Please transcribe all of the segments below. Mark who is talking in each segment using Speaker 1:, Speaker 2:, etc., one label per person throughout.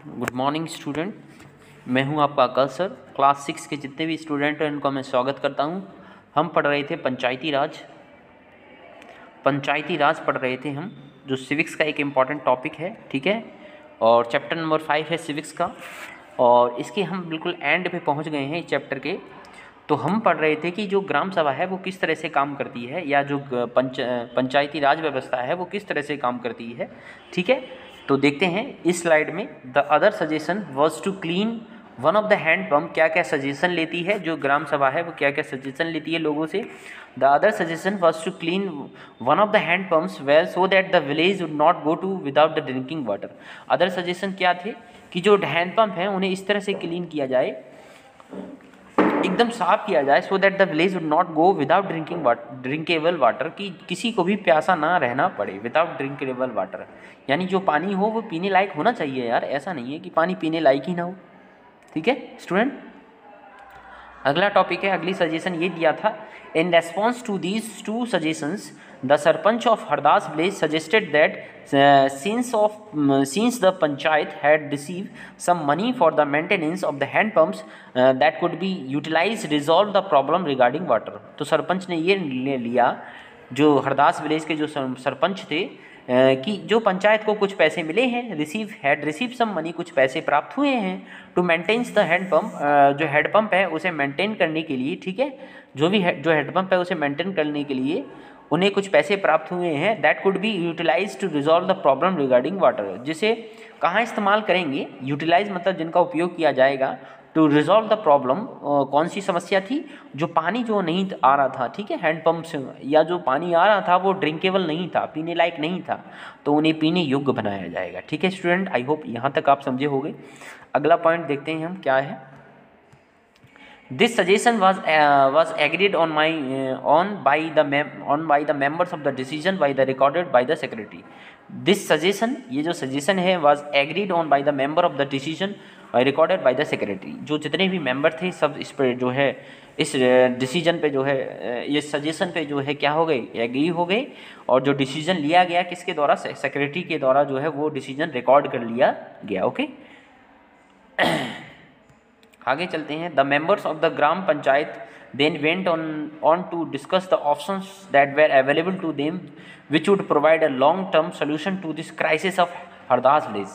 Speaker 1: Good morning student. मैं हूं आपका आकाश सर। क्लास 6 के जितने भी स्टूडेंट हैं उनको मैं स्वागत करता हूं। हम पढ़ रहे थे पंचायती राज पढ़ रहे थे हम, जो सिविक्स का एक इम्पॉर्टेंट टॉपिक है, ठीक है। और चैप्टर नंबर 5 है सिविक्स का, और इसके हम बिल्कुल एंड पे पहुंच गए हैं इस चैप्टर के। तो हम पढ़ रहे थे कि जो ग्राम सभा है वो किस तरह से काम करती है, या जो पंचायती राज व्यवस्था है वो किस तरह से काम करती है, ठीक है। तो देखते हैं इस स्लाइड में। The other suggestion was to clean one of the hand pump. क्या क्या सजेशन लेती है जो ग्राम सभा है, वो क्या क्या सजेशन लेती है लोगों से। The other suggestion was to clean one of the hand pumps well so that the village would not go to without the drinking water. Other suggestion क्या थे कि जो हैंड पम्प हैं उन्हें इस तरह से क्लीन किया जाए, एकदम साफ किया जाए, सो that the village would not go without drinkable water, कि किसी को भी प्यासा ना रहना पड़े। विदाउट ड्रिंकेबल वाटर यानी जो पानी हो वो पीने लायक होना चाहिए यार, ऐसा नहीं है कि पानी पीने लायक ही ना हो, ठीक है स्टूडेंट। अगला टॉपिक है, अगली सजेशन ये दिया था। In response to these two suggestions the sarpanch of Hardas village suggested that since the panchayat had received some money for the maintenance of the hand pumps that could be utilized resolve the problem regarding water। तो सरपंच ने ये ले लिया, जो Hardas village के जो सरपंच थे, कि जो पंचायत को कुछ पैसे मिले हैं, रिसीव सम मनी, कुछ पैसे प्राप्त हुए हैं, to maintenance the hand pump, जो हेड पंप है उसे मेंटेन करने के लिए, ठीक है। जो हेड पंप है उसे मेंटेन करने के लिए उन्हें कुछ पैसे प्राप्त हुए हैं। That could be utilise to resolve the problem regarding water. जिसे कहाँ इस्तेमाल करेंगे, यूटिलाइज मतलब जिनका उपयोग किया जाएगा, टू रिजॉल्व द प्रॉब्लम। कौन सी समस्या थी, जो पानी जो नहीं आ रहा था, ठीक है, हैंडपम्प से, या जो पानी आ रहा था वो ड्रिंकेबल नहीं था, पीने लायक नहीं था, तो उन्हें पीने योग्य बनाया जाएगा, ठीक है स्टूडेंट। आई होप यहाँ तक आप समझे होंगे। अगला पॉइंट देखते हैं हम क्या है। This suggestion was agreed on by the members of the decision by the recorded by the secretary। This suggestion, ये जो suggestion है, was agreed on by the member of the decision recorded by the secretary। जो जितने भी member थे सब इस पर जो है, इस डिसीजन पे जो है, ये सजेशन पे जो है क्या हो गए, एग्री हो गए। और जो डिसीजन लिया गया किसके द्वारा, सेक्रेटरी के द्वारा जो है वो डिसीजन रिकॉर्ड कर लिया गया, ओके। आगे चलते हैं। The members of the gram panchayat then went on to discuss the options that were available to them which would provide a long term solution to this crisis of Hardas village.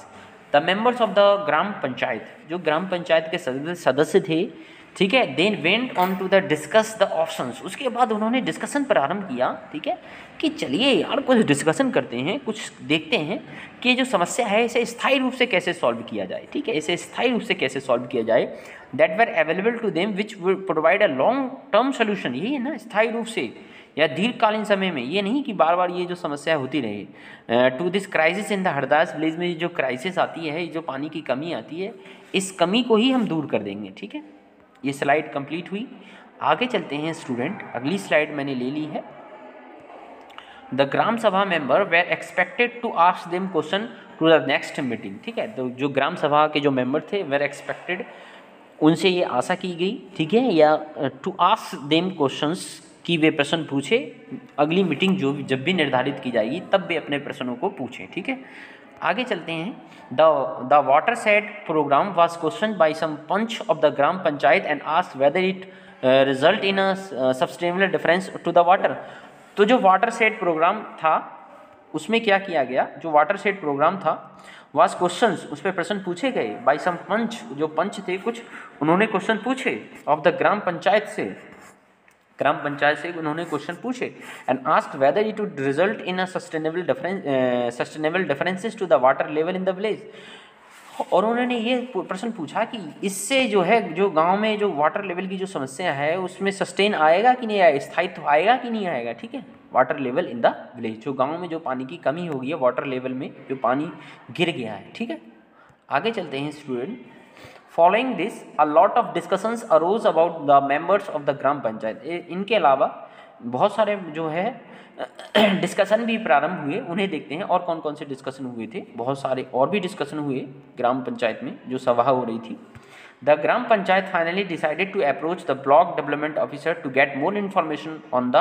Speaker 1: The members of the gram panchayat, जो ग्राम पंचायत के सदस्य थे, ठीक है, then went on to the discuss the options. उसके बाद उन्होंने डिस्कशन प्रारंभ किया, ठीक है, कि चलिए यार कुछ डिस्कशन करते हैं, कुछ देखते हैं कि जो समस्या है इसे स्थायी रूप से कैसे सॉल्व किया जाए, ठीक है, इसे स्थायी रूप से कैसे सॉल्व किया जाए। That were available to them which will provide a long term solution. यही है ना, स्थायी रूप से या दीर्घकालीन समय में, ये नहीं कि बार बार ये जो समस्या होती रहे। To this crisis in the Hardas village में जो क्राइसिस आती है, जो पानी की कमी आती है, इस कमी को ही हम दूर कर देंगे, ठीक है। ये स्लाइड कंप्लीट हुई। आगे चलते हैं स्टूडेंट, अगली स्लाइड मैंने ले ली है। The gram sabha member were expected to ask them question to the next meeting, ठीक है। तो जो ग्राम सभा के जो मेंबर थे, वेर एक्सपेक्टेड, उनसे ये आशा की गई, ठीक है, या टू आस्क देम क्वेश्चंस, कि वे प्रश्न पूछे, अगली मीटिंग जब भी निर्धारित की जाएगी तब वे अपने प्रश्नों को पूछें, ठीक है। आगे चलते हैं। The watershed programme was question by some panch of the gram panchayat and asked whether it result in a sustainable difference to the water. तो जो वाटर सेट प्रोग्राम था उसमें क्या किया गया, जो वाटर सेट प्रोग्राम था वाज क्वेश्चंस, उस पर प्रश्न पूछे गए, बाय सम पंच, जो पंच थे कुछ, उन्होंने क्वेश्चन पूछे ऑफ द ग्राम पंचायत से, ग्राम पंचायत से उन्होंने क्वेश्चन पूछे, and asked whether it would result in a sustainable differences to the water level in the village. और उन्होंने ये प्रश्न पूछा कि इससे जो है, जो गांव में जो वाटर लेवल की जो समस्या है उसमें सस्टेन आएगा कि नहीं आएगा, स्थायित्व आएगा कि नहीं आएगा, ठीक है। Water level in the village, जो गाँव में जो पानी की कमी हो गई है, वाटर लेवल में जो पानी गिर गया है, ठीक है। आगे चलते हैं student. Following this a lot of discussions arose about the members of the gram panchayat. इनके अलावा बहुत सारे जो है डिस्कशन भी प्रारंभ हुए, उन्हें देखते हैं। और कौन कौन से डिस्कशन हुए थे, बहुत सारे और भी डिस्कशन हुए ग्राम पंचायत में जो सभा हो रही थी। The gram panchayat finally decided to approach the block development officer to get more information on the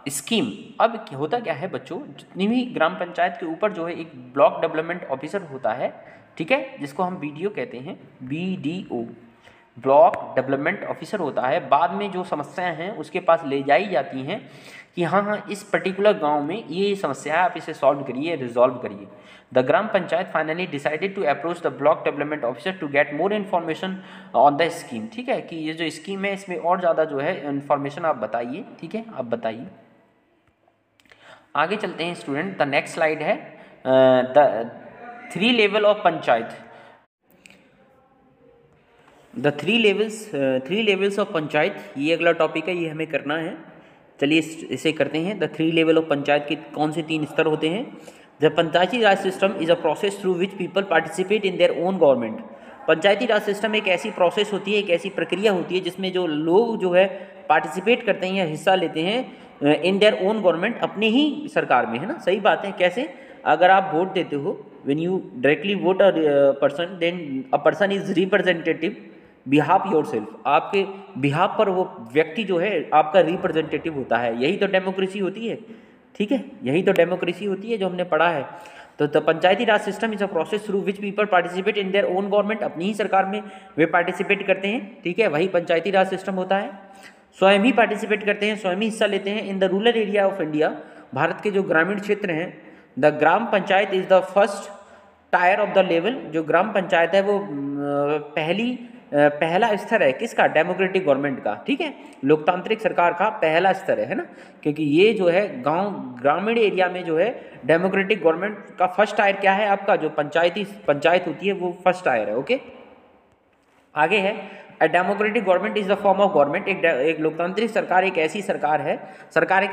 Speaker 1: scheme. अब होता क्या है बच्चों, जितनी भी ग्राम पंचायत के ऊपर जो है एक ब्लॉक डेवलपमेंट ऑफिसर होता है, ठीक है, जिसको हम BDO कहते हैं, BDO, ब्लॉक डेवलपमेंट ऑफिसर होता है। बाद में जो समस्याएं हैं उसके पास ले जाई जाती हैं कि हाँ हाँ इस पर्टिकुलर गांव में ये समस्या है, आप इसे सॉल्व करिए, रिजॉल्व करिए। The gram panchayat finally decided to approach the block development officer to get more information on the scheme. ठीक है, कि ये जो स्कीम है इसमें और ज़्यादा जो है इन्फॉर्मेशन आप बताइए। ठीक है, आप बताइए। आगे चलते हैं स्टूडेंट, द नेक्स्ट स्लाइड है the 3 level of panchayat. The 3 levels of panchayat, ये अगला टॉपिक है, ये हमें करना है। चलिए इसे करते हैं। द 3 लेवल ऑफ पंचायत के कौन से 3 स्तर होते हैं? The Panchayati Raj system is a process through which people participate in their own government. Panchayati Raj system एक ऐसी प्रोसेस होती है, एक ऐसी प्रक्रिया होती है जिसमें जो लोग जो है पार्टिसिपेट करते हैं या हिस्सा लेते हैं इन देयर ओन गवर्नमेंट, अपने ही सरकार में, है ना। सही बात है। कैसे? अगर आप वोट देते हो, when you directly vote a person, then a person is representative behalf yourself, आपके बिहाफ पर वो व्यक्ति जो है आपका रिप्रेजेंटेटिव होता है। यही तो डेमोक्रेसी होती है। ठीक है, यही तो डेमोक्रेसी होती है जो हमने पढ़ा है। तो the Panchayati Raj system is a process through which people participate in their own government, अपनी ही सरकार में वे पार्टिसिपेट करते हैं। ठीक है, वही पंचायती राज सिस्टम होता है। स्वयं ही पार्टिसिपेट करते हैं, स्वयं ही हिस्सा लेते हैं। In the rural area of India, Bharat के जो ग्रामीण क्षेत्र हैं, the gram panchayat is the first tier of the level. जो ग्राम पंचायत है वो पहला स्तर है किसका? डेमोक्रेटिक गवर्नमेंट का। ठीक है, लोकतांत्रिक सरकार का पहला स्तर है ना, क्योंकि ये जो है गांव ग्रामीण एरिया में जो है डेमोक्रेटिक गवर्नमेंट का फर्स्ट टायर क्या है? आपका जो पंचायत होती है वो फर्स्ट टायर है। ओके, आगे है a democratic government is the form of government. एक लोकतांत्रिक सरकार एक ऐसी सरकार है, सरकार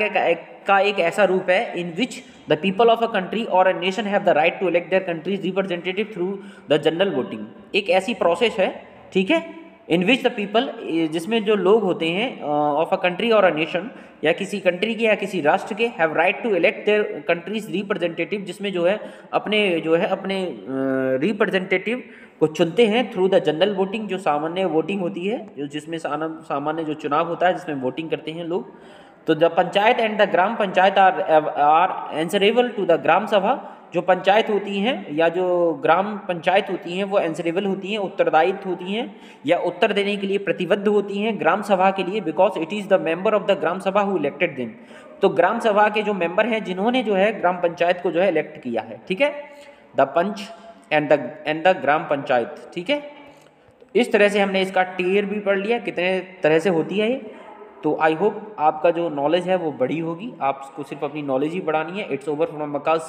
Speaker 1: का एक ऐसा रूप है in which the people of a country और a nation have the right to elect their countries representative through the general voting. एक ऐसी प्रोसेस है, ठीक है, इन विच द पीपल, जिसमें जो लोग होते हैं ऑफ अ कंट्री और अ नेशन, या किसी कंट्री के या किसी राष्ट्र के, have right to elect their countries representative, जिसमें जो है अपने रिप्रेजेंटेटिव को चुनते हैं थ्रू द जनरल वोटिंग, जो सामान्य वोटिंग होती है, जो जिसमें सामान्य जो चुनाव होता है जिसमें वोटिंग करते हैं लोग। तो the panchayat and the gram panchayat are answerable to the gram sabha. जो पंचायत होती हैं या जो ग्राम पंचायत होती हैं वो आंसरेबल होती हैं, उत्तरदायित्व होती हैं या उत्तर देने के लिए प्रतिबद्ध होती हैं ग्राम सभा के लिए, because it is the member of the gram sabha who elected them. तो ग्राम सभा के जो मेंबर हैं जिन्होंने जो है ग्राम पंचायत को जो है इलेक्ट किया है। ठीक है, the punch and the gram panchayat. ठीक है, इस तरह से हमने इसका टियर भी पढ़ लिया, कितने तरह से होती है ये। तो आई होप आपका जो नॉलेज है वो बड़ी होगी, आपको सिर्फ अपनी नॉलेज ही बढ़ानी है। It's over from Waqas sir.